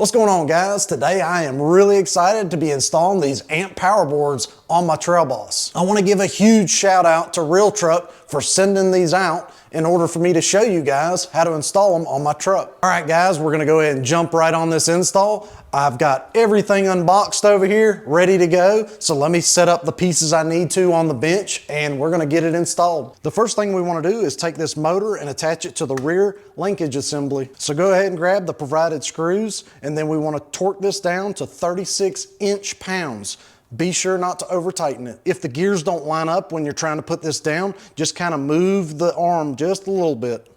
What's going on, guys? Today I am really excited to be installing these amp power boards on my Trail Boss. I want to give a huge shout out to Real Truck for sending these out in order for me to show you guys how to install them on my truck. All right, guys, we're gonna go ahead and jump right on this install. I've got everything unboxed over here, ready to go. So let me set up the pieces I need to on the bench and we're gonna get it installed. The first thing we wanna do is take this motor and attach it to the rear linkage assembly. So go ahead and grab the provided screws, and then we wanna torque this down to 36 inch-pounds. Be sure not to over tighten it. If the gears don't line up when you're trying to put this down, just kind of move the arm just a little bit.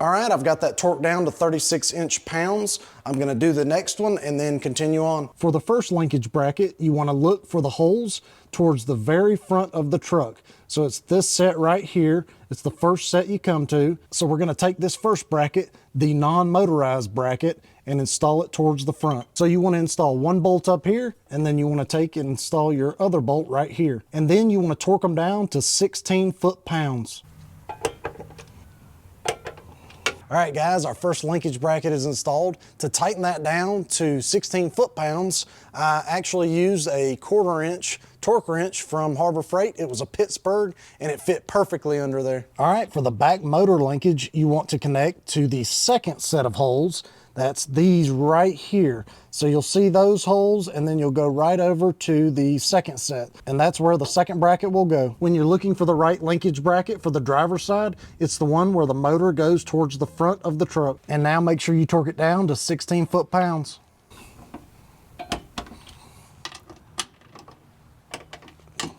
All right, I've got that torqued down to 36 inch-pounds. I'm gonna do the next one and then continue on. For the first linkage bracket, you wanna look for the holes towards the very front of the truck. So it's this set right here. It's the first set you come to. So we're gonna take this first bracket, the non-motorized bracket, and install it towards the front. So you wanna install one bolt up here, and then you wanna take and install your other bolt right here. And then you wanna torque them down to 16 foot-pounds. All right, guys, our first linkage bracket is installed. To tighten that down to 16 foot-pounds, I actually used a 1/4 inch torque wrench from Harbor Freight. It was a Pittsburgh and it fit perfectly under there. All right, for the back motor linkage, you want to connect to the second set of holes. That's these right here. So you'll see those holes and then you'll go right over to the second set. And that's where the second bracket will go. When you're looking for the right linkage bracket for the driver's side, it's the one where the motor goes towards the front of the truck. And now make sure you torque it down to 16 foot-pounds.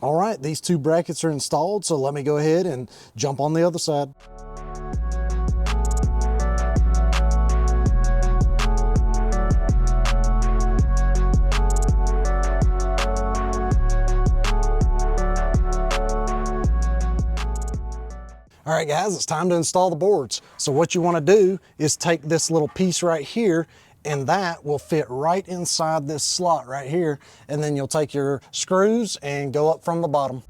All right, these two brackets are installed, so let me go ahead and jump on the other side. All right, guys, it's time to install the boards. So what you want to do is take this little piece right here, and that will fit right inside this slot right here. And then you'll take your screws and go up from the bottom.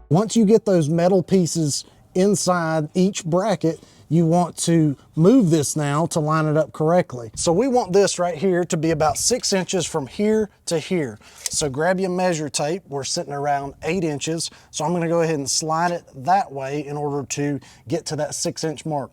Once you get those metal pieces inside each bracket, you want to move this now to line it up correctly. So we want this right here to be about 6 inches from here to here. So grab your measure tape. We're sitting around 8 inches. So I'm gonna go ahead and slide it that way in order to get to that 6-inch mark.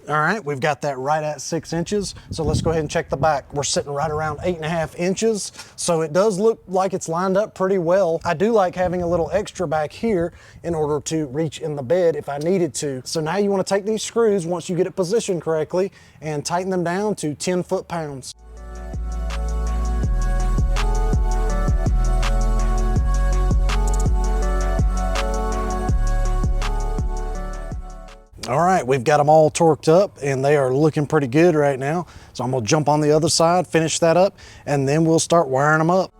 All right, we've got that right at 6 inches. So let's go ahead and check the back. We're sitting right around 8.5 inches. So it does look like it's lined up pretty well. I do like having a little extra back here in order to reach in the bed if I needed to. So now you want to take these screws once you get it positioned correctly and tighten them down to 10 foot-pounds. All right, we've got them all torqued up and they are looking pretty good right now. So I'm gonna jump on the other side, finish that up, and then we'll start wiring them up.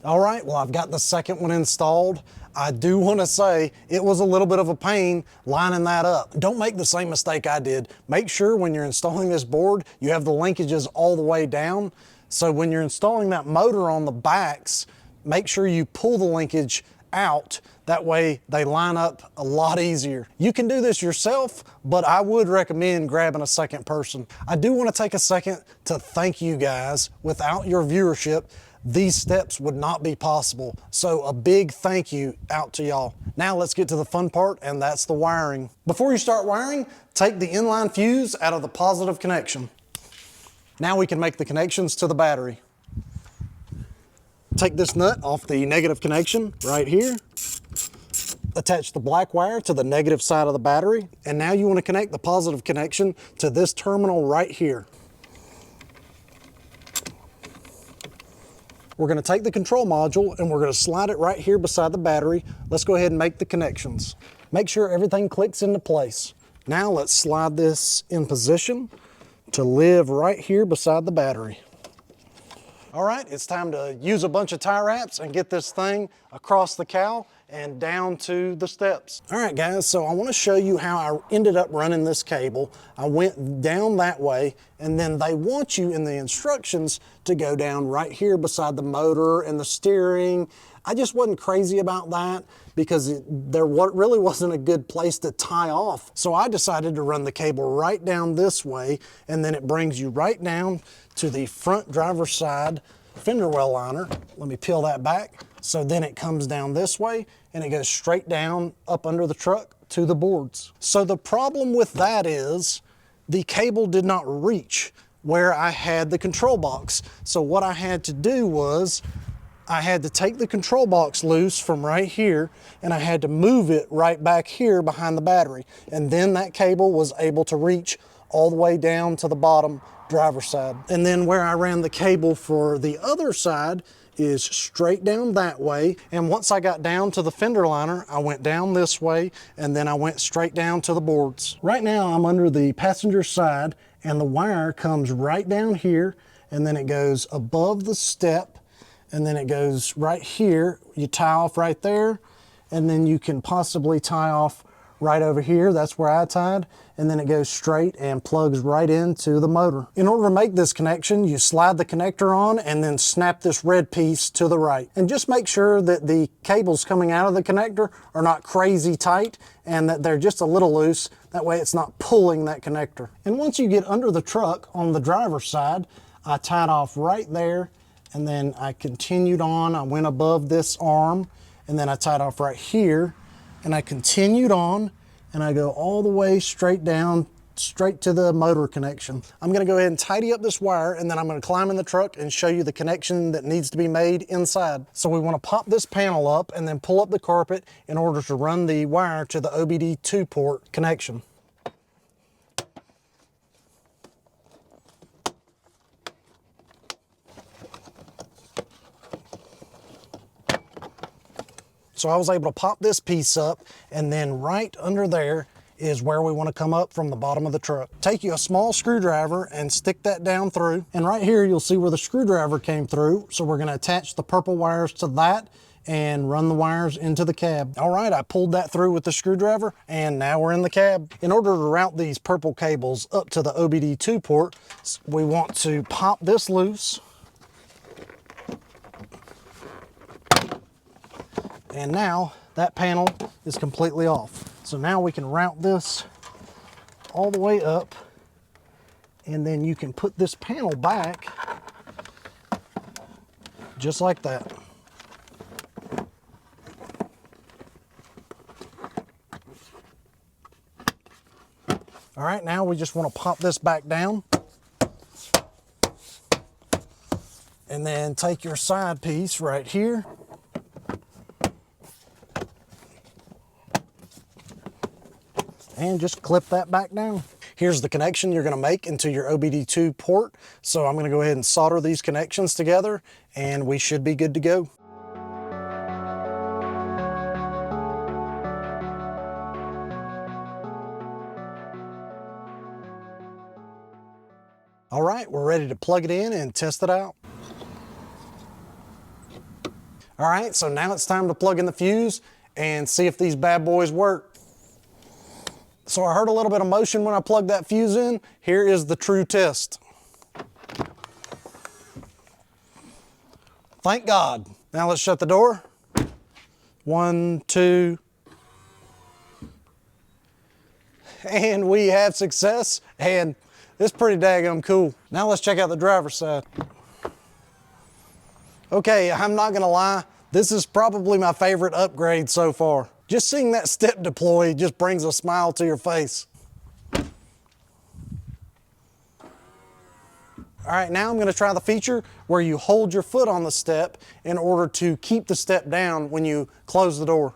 All right, well, I've got the second one installed. I do want to say it was a little bit of a pain lining that up. Don't make the same mistake I did. Make sure when you're installing this board, you have the linkages all the way down. So when you're installing that motor on the backs, make sure you pull the linkage out. That way they line up a lot easier. You can do this yourself, but I would recommend grabbing a second person. I do want to take a second to thank you guys. Without your viewership, these steps would not be possible. So a big thank you out to y'all. Now let's get to the fun part, and that's the wiring. Before you start wiring, take the inline fuse out of the positive connection. Now we can make the connections to the battery. Take this nut off the negative connection right here. Attach the black wire to the negative side of the battery, and now you want to connect the positive connection to this terminal right here. We're going to take the control module and we're going to slide it right here beside the battery. Let's go ahead and make the connections. Make sure everything clicks into place. Now let's slide this in position to live right here beside the battery. All right, it's time to use a bunch of tie wraps and get this thing across the cowl and down to the steps. All right guys, so I want to show you how I ended up running this cable. I went down that way, and then they want you in the instructions to go down right here beside the motor and the steering. I just wasn't crazy about that because there really wasn't a good place to tie off. So I decided to run the cable right down this way, and then it brings you right down to the front driver's side fender well liner. Let me peel that back. So then it comes down this way and it goes straight down up under the truck to the boards. So the problem with that is the cable did not reach where I had the control box. So what I had to do was I had to take the control box loose from right here, and I had to move it right back here behind the battery. And then that cable was able to reach all the way down to the bottom driver's side. And then where I ran the cable for the other side is straight down that way. And once I got down to the fender liner, I went down this way, and then I went straight down to the boards. Right now I'm under the passenger side, and the wire comes right down here, and then it goes above the step, and then it goes right here. You tie off right there, and then you can possibly tie off right over here. That's where I tied, and then it goes straight and plugs right into the motor. In order to make this connection, you slide the connector on and then snap this red piece to the right. And just make sure that the cables coming out of the connector are not crazy tight and that they're just a little loose. That way it's not pulling that connector. And once you get under the truck on the driver's side, I tied off right there, and then I continued on. I went above this arm, and then I tied off right here, and I continued on, and I go all the way straight down, straight to the motor connection. I'm gonna go ahead and tidy up this wire, and then I'm gonna climb in the truck and show you the connection that needs to be made inside. So we wanna pop this panel up and then pull up the carpet in order to run the wire to the OBD2 port connection. So I was able to pop this piece up, and then right under there is where we want to come up from the bottom of the truck. Take you a small screwdriver and stick that down through. And right here you'll see where the screwdriver came through. So we're going to attach the purple wires to that and run the wires into the cab. All right, I pulled that through with the screwdriver, and now we're in the cab. In order to route these purple cables up to the OBD2 port, we want to pop this loose. And now that panel is completely off. So now we can route this all the way up, and then you can put this panel back just like that. All right, now we just want to pop this back down, and then take your side piece right here, and just clip that back down. Here's the connection you're going to make into your OBD2 port. So I'm going to go ahead and solder these connections together, and we should be good to go. All right, we're ready to plug it in and test it out. All right, so now it's time to plug in the fuse and see if these bad boys work. So I heard a little bit of motion when I plugged that fuse in. Here is the true test. Thank God. Now let's shut the door. 1, 2. And we have success, and it's pretty daggum cool. Now let's check out the driver's side. Okay, I'm not gonna lie, this is probably my favorite upgrade so far. Just seeing that step deploy just brings a smile to your face. All right, now I'm gonna try the feature where you hold your foot on the step in order to keep the step down when you close the door.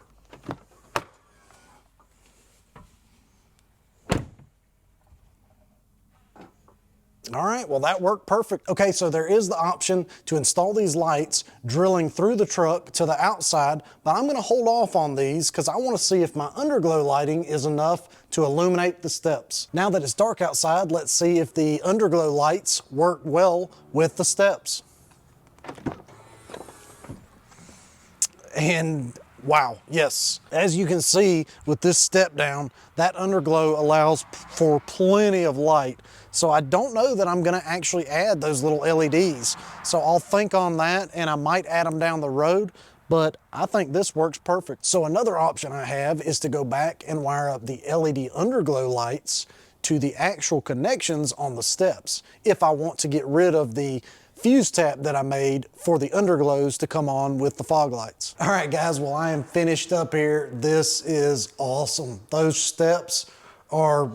All right, well that worked perfect. Okay, so there is the option to install these lights drilling through the truck to the outside, but I'm gonna hold off on these because I wanna see if my underglow lighting is enough to illuminate the steps. Now that it's dark outside, let's see if the underglow lights work well with the steps. And wow, yes. As you can see with this step down, that underglow allows for plenty of light. So I don't know that I'm gonna actually add those little LEDs. So I'll think on that and I might add them down the road, but I think this works perfect. So another option I have is to go back and wire up the LED underglow lights to the actual connections on the steps if I want to get rid of the fuse tap that I made for the underglows to come on with the fog lights. All right guys, well I am finished up here. This is awesome. Those steps are,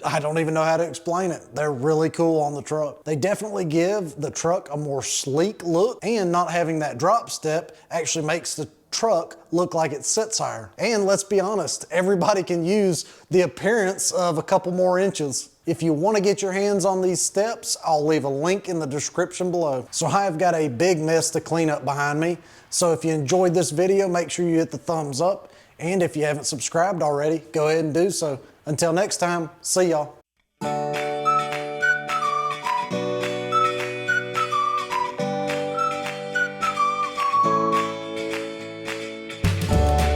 I don't even know how to explain it. They're really cool on the truck. They definitely give the truck a more sleek look, and not having that drop step actually makes the truck look like it sits higher. And let's be honest, everybody can use the appearance of a couple more inches. If you want to get your hands on these steps, I'll leave a link in the description below. So I've got a big mess to clean up behind me. So if you enjoyed this video, make sure you hit the thumbs up. And if you haven't subscribed already, go ahead and do so. Until next time, see y'all.